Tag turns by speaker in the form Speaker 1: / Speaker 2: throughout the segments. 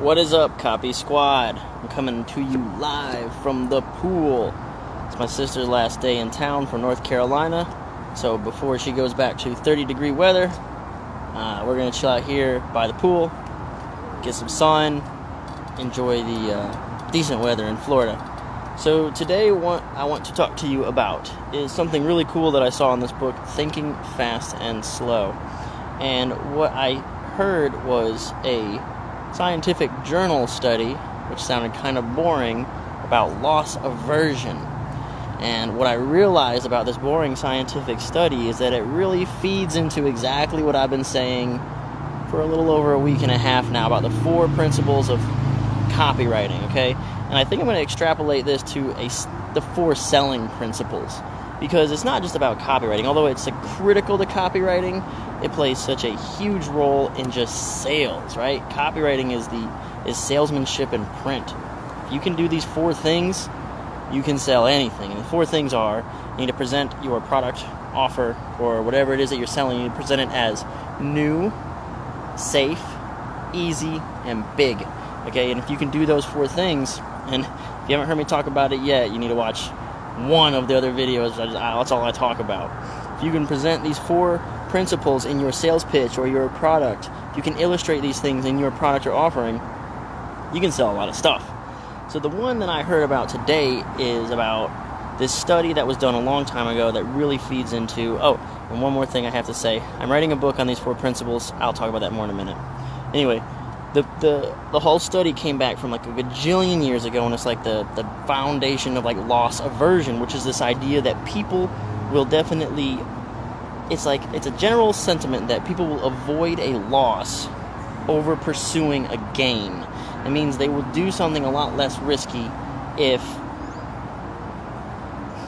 Speaker 1: What is up, Copy Squad? I'm coming to you live from the pool. It's my sister's last day in town for North Carolina, so before she goes back to 30-degree weather, we're going to chill out here by the pool, get some sun, enjoy the decent weather in Florida. So today what I want to talk to you about is something really cool that I saw in this book, Thinking Fast and Slow. And what I heard was a scientific journal study, which sounded kind of boring, about loss aversion. And what I realized about this boring scientific study is that it really feeds into exactly what I've been saying for a little over a week and a half now about the 4 principles of copywriting, okay? And I think I'm going to extrapolate this to the 4 selling principles, because it's not just about copywriting. Although it's critical to copywriting, it plays such a huge role in just sales, right? Copywriting is salesmanship in print. If you can do these 4 things, you can sell anything. And the 4 things are: you need to present your product, offer, or whatever it is that you're selling. You need to present it as new, safe, easy, and big. Okay, and if you can do those 4 things, and if you haven't heard me talk about it yet, you need to watch one of the other videos. That's all I talk about. If you can present these 4 principles in your sales pitch or your product, if you can illustrate these things in your product or offering, you can sell a lot of stuff. So the one that I heard about today is about this study that was done a long time ago that really feeds into... Oh, and one more thing I have to say. I'm writing a book on these 4 principles. I'll talk about that more in a minute. Anyway, the whole study came back from like a gajillion years ago, and it's like the foundation of like loss aversion, which is this idea that people will definitely... It's a general sentiment that people will avoid a loss over pursuing a gain. It means they will do something a lot less risky if...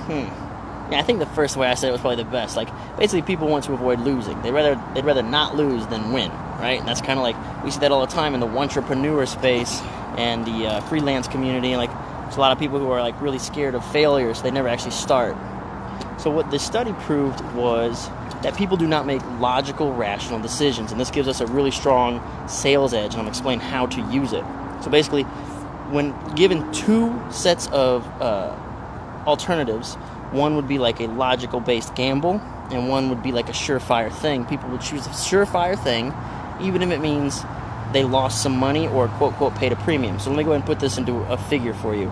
Speaker 1: Yeah, I think the first way I said it was probably the best. Like, basically people want to avoid losing. They'd rather not lose than win, right? And that's kind of like, we see that all the time in the entrepreneur space and the freelance community. And like, there's a lot of people who are like really scared of failure, so they never actually start. So what this study proved was that people do not make logical, rational decisions. And this gives us a really strong sales edge, and I'm explaining how to use it. So basically, when given 2 sets of alternatives, one would be like a logical-based gamble, and one would be like a surefire thing. People would choose a surefire thing, even if it means they lost some money or, quote, paid a premium. So let me go ahead and put this into a figure for you.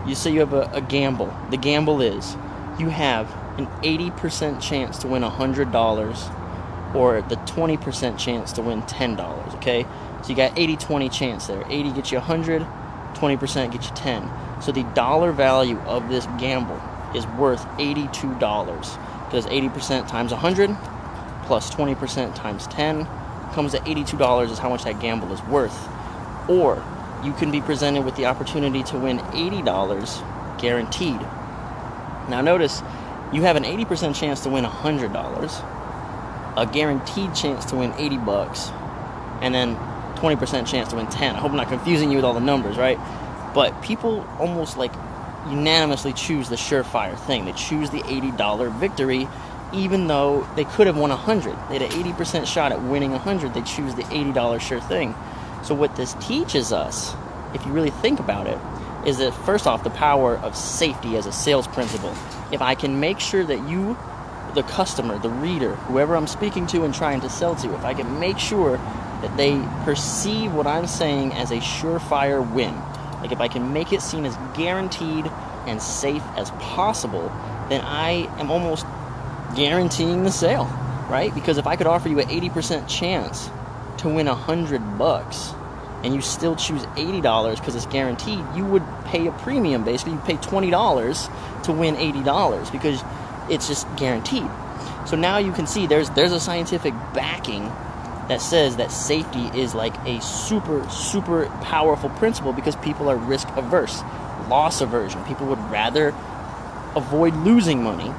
Speaker 1: You say you have a gamble. The gamble is you have an 80% chance to win $100 or the 20% chance to win $10, okay? So you got 80-20 chance there. 80 gets you 100, 20% gets you 10. So the dollar value of this gamble is worth $82, because 80% times 100 plus 20% times 10 comes to $82 is how much that gamble is worth. Or you can be presented with the opportunity to win $80 guaranteed. Now notice, you have an 80% chance to win $100, a guaranteed chance to win $80, and then 20% chance to win 10. I hope I'm not confusing you with all the numbers, right? But people almost like unanimously choose the surefire thing. They choose the $80 victory, even though they could have won 100. They had an 80% shot at winning 100. They choose the $80 sure thing. So what this teaches us, if you really think about it, is that first off, the power of safety as a sales principle. If I can make sure that you, the customer, the reader, whoever I'm speaking to and trying to sell to, if I can make sure that they perceive what I'm saying as a surefire win, like if I can make it seen as guaranteed and safe as possible, then I am almost guaranteeing the sale, right? Because if I could offer you an 80% chance to win $100 and you still choose $80 because it's guaranteed, you would pay a premium. Basically, you pay $20 to win $80 because it's just guaranteed. So now you can see there's a scientific backing that says that safety is like a super, super powerful principle, because people are risk averse, loss aversion. People would rather avoid losing money.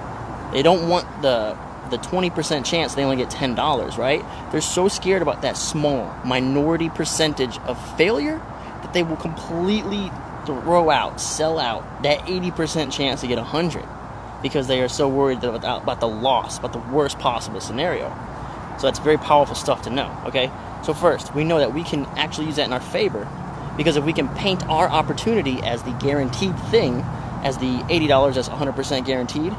Speaker 1: They don't want the 20% chance they only get $10, right? They're so scared about that small minority percentage of failure that they will completely sell out that 80% chance to get 100, because they are so worried about the loss, about the worst possible scenario. So that's very powerful stuff to know, okay? So first, we know that we can actually use that in our favor Because if we can paint our opportunity as the guaranteed thing, as the $80 that's 100% guaranteed,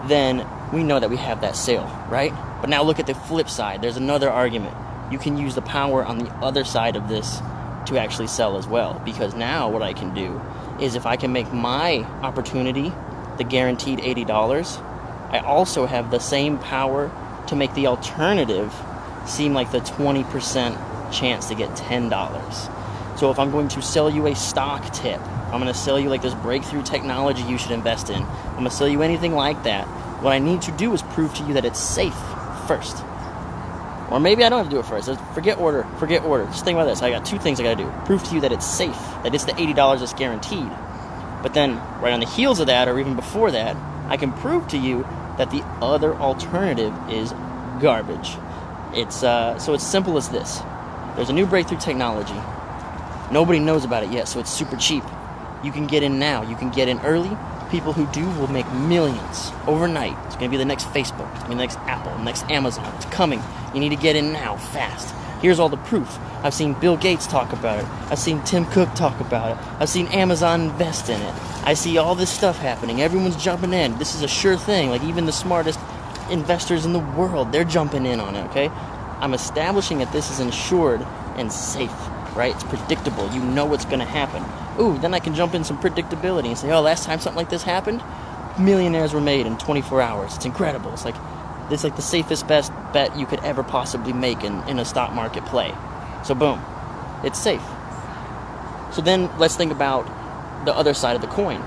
Speaker 1: then we know that we have that sale, right? But now look at the flip side. There's another argument. You can use the power on the other side of this to actually sell as well. Because now what I can do is, if I can make my opportunity the guaranteed $80, I also have the same power to make the alternative seem like the 20% chance to get $10. So if I'm going to sell you a stock tip, I'm going to sell you like this breakthrough technology you should invest in, I'm going to sell you anything like that, what I need to do is prove to you that it's safe first. Or maybe I don't have to do it first. Forget order. Just think about this. I got two things I got to do. Prove to you that it's safe, that it's the $80 that's guaranteed. But then right on the heels of that, or even before that, I can prove to you that the other alternative is garbage. So it's simple as this. There's a new breakthrough technology. Nobody knows about it yet, so it's super cheap. You can get in now. You can get in early. People who do will make millions overnight. It's going to be the next Facebook. It's going to be the next Apple, the next Amazon. It's coming. You need to get in now, fast. Here's all the proof. I've seen Bill Gates talk about it. I've seen Tim Cook talk about it. I've seen Amazon invest in it. I see all this stuff happening. Everyone's jumping in. This is a sure thing. Like, even the smartest investors in the world, they're jumping in on it, okay? I'm establishing that this is insured and safe, right? It's predictable. You know what's going to happen. Ooh, then I can jump in some predictability and say, oh, last time something like this happened, millionaires were made in 24 hours. It's incredible. It's like the safest best bet you could ever possibly make in a stock market play. So boom, it's safe. So then let's think about the other side of the coin.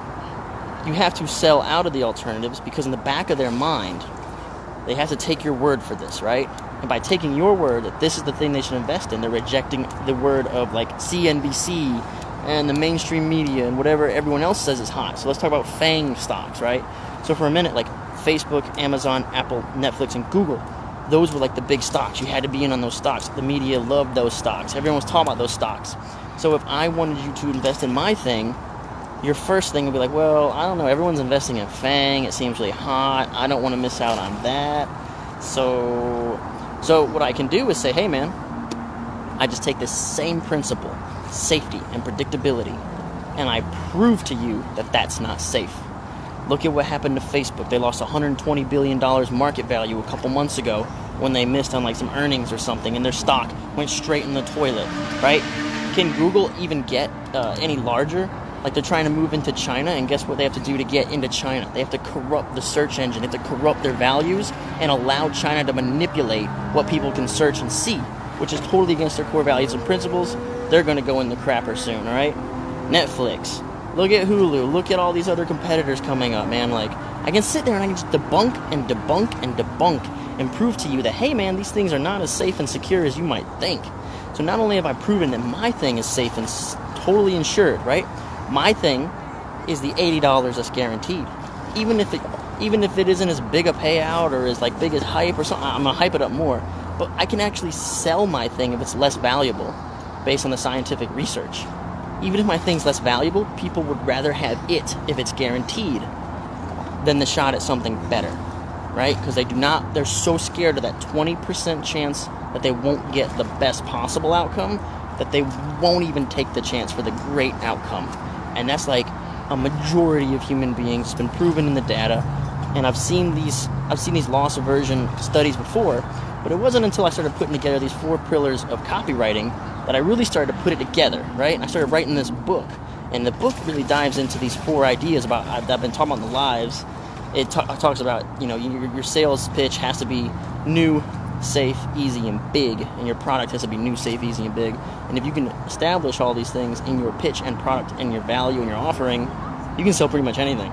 Speaker 1: You have to sell out of the alternatives because in the back of their mind, they have to take your word for this, right? And by taking your word that this is the thing they should invest in, they're rejecting the word of like CNBC and the mainstream media and whatever everyone else says is hot. So let's talk about FANG stocks, right? So for a minute, like Facebook, Amazon, Apple, Netflix, and Google, those were like the big stocks. You had to be in on those stocks. The media loved those stocks. Everyone was talking about those stocks. So if I wanted you to invest in my thing, your first thing would be like, well, I don't know, everyone's investing in FANG. It seems really hot. I don't want to miss out on that. So what I can do is say, hey man, I just take this same principle, safety and predictability, and I prove to you that that's not safe. Look at what happened to Facebook. They lost $120 billion market value a couple months ago when they missed on like some earnings or something, and their stock went straight in the toilet, right? Can Google even get any larger? Like, they're trying to move into China, and guess what they have to do to get into China? They have to corrupt the search engine. They have to corrupt their values and allow China to manipulate what people can search and see, which is totally against their core values and principles. They're going to go in the crapper soon, all right? Netflix. Look at Hulu. Look at all these other competitors coming up, man. Like, I can sit there and I can just debunk and debunk and debunk and prove to you that, hey, man, these things are not as safe and secure as you might think. So not only have I proven that my thing is safe and totally insured, right? My thing is the $80 that's guaranteed. Even if it isn't as big a payout or as like big as hype or something, I'm gonna hype it up more. But I can actually sell my thing if it's less valuable based on the scientific research. Even if my thing's less valuable, people would rather have it if it's guaranteed than the shot at something better, right? Because they're so scared of that 20% chance that they won't get the best possible outcome that they won't even take the chance for the great outcome. And that's like a majority of human beings. It's been proven in the data. And I've seen these loss aversion studies before, but it wasn't until I started putting together these 4 pillars of copywriting that I really started to put it together, right? And I started writing this book. And the book really dives into these 4 ideas about I've been talking about in the lives. It talks about, your sales pitch has to be new, safe, easy, and big, and your product has to be new, safe, easy, and big. And if you can establish all these things in your pitch and product and your value and your offering, you can sell pretty much anything.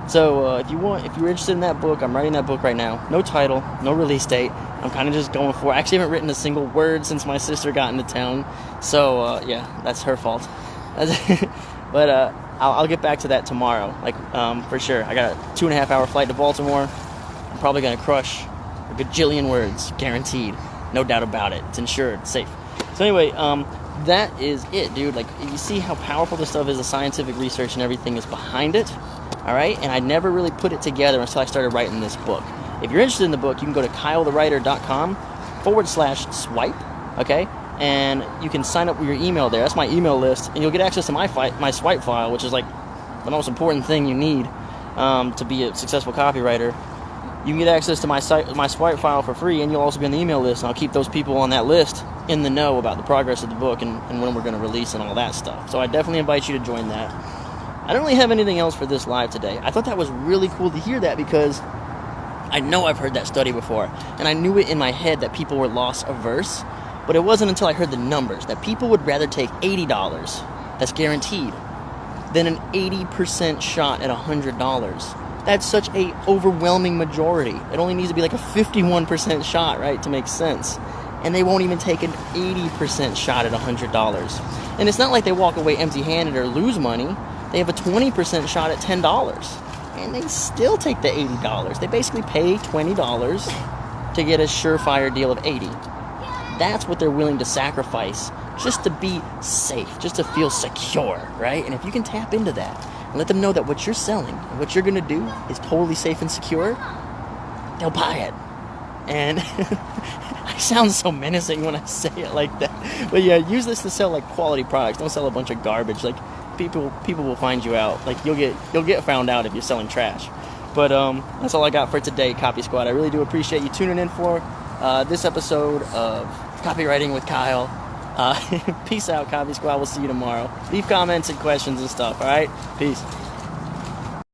Speaker 1: So if you're interested in that book, I'm writing that book right now. No title, no release date. I'm kind of just going for it. I actually haven't written a single word since my sister got into town. So yeah, that's her fault. But I'll get back to that tomorrow, for sure. I got a 2.5 hour flight to Baltimore. I'm probably going to crush a gajillion words, guaranteed. No doubt about it. It's insured, safe. So anyway, that is it, dude. Like, you see how powerful this stuff is, the scientific research and everything is behind it, all right? And I never really put it together until I started writing this book. If you're interested in the book, you can go to kylethewriter.com/swipe, okay? and you can sign up with your email there. That's my email list, and you'll get access to my swipe file, which is like the most important thing you need to be a successful copywriter. You can get access to my swipe file for free, and you'll also be on the email list, and I'll keep those people on that list in the know about the progress of the book and when we're going to release and all that stuff. So I definitely invite you to join that. I don't really have anything else for this live today. I thought that was really cool to hear that, because I know I've heard that study before, and I knew it in my head that people were loss averse, but it wasn't until I heard the numbers that people would rather take $80, that's guaranteed, than an 80% shot at $100. That's such a overwhelming majority. It only needs to be like a 51% shot, right, to make sense. And they won't even take an 80% shot at $100. And it's not like they walk away empty-handed or lose money. They have a 20% shot at $10. And they still take the $80. They basically pay $20 to get a surefire deal of $80. That's what they're willing to sacrifice just to be safe, just to feel secure, right? And if you can tap into that and let them know that what you're selling and what you're going to do is totally safe and secure, they'll buy it. And I sound so menacing when I say it like that. But yeah, use this to sell like quality products. Don't sell a bunch of garbage. Like people will find you out. Like you'll get found out if you're selling trash. But that's all I got for today, Copy Squad. I really do appreciate you tuning in for this episode of Copywriting with Kyle. Peace out, Copy Squad. We'll see you tomorrow. Leave comments and questions and stuff, all right? Peace.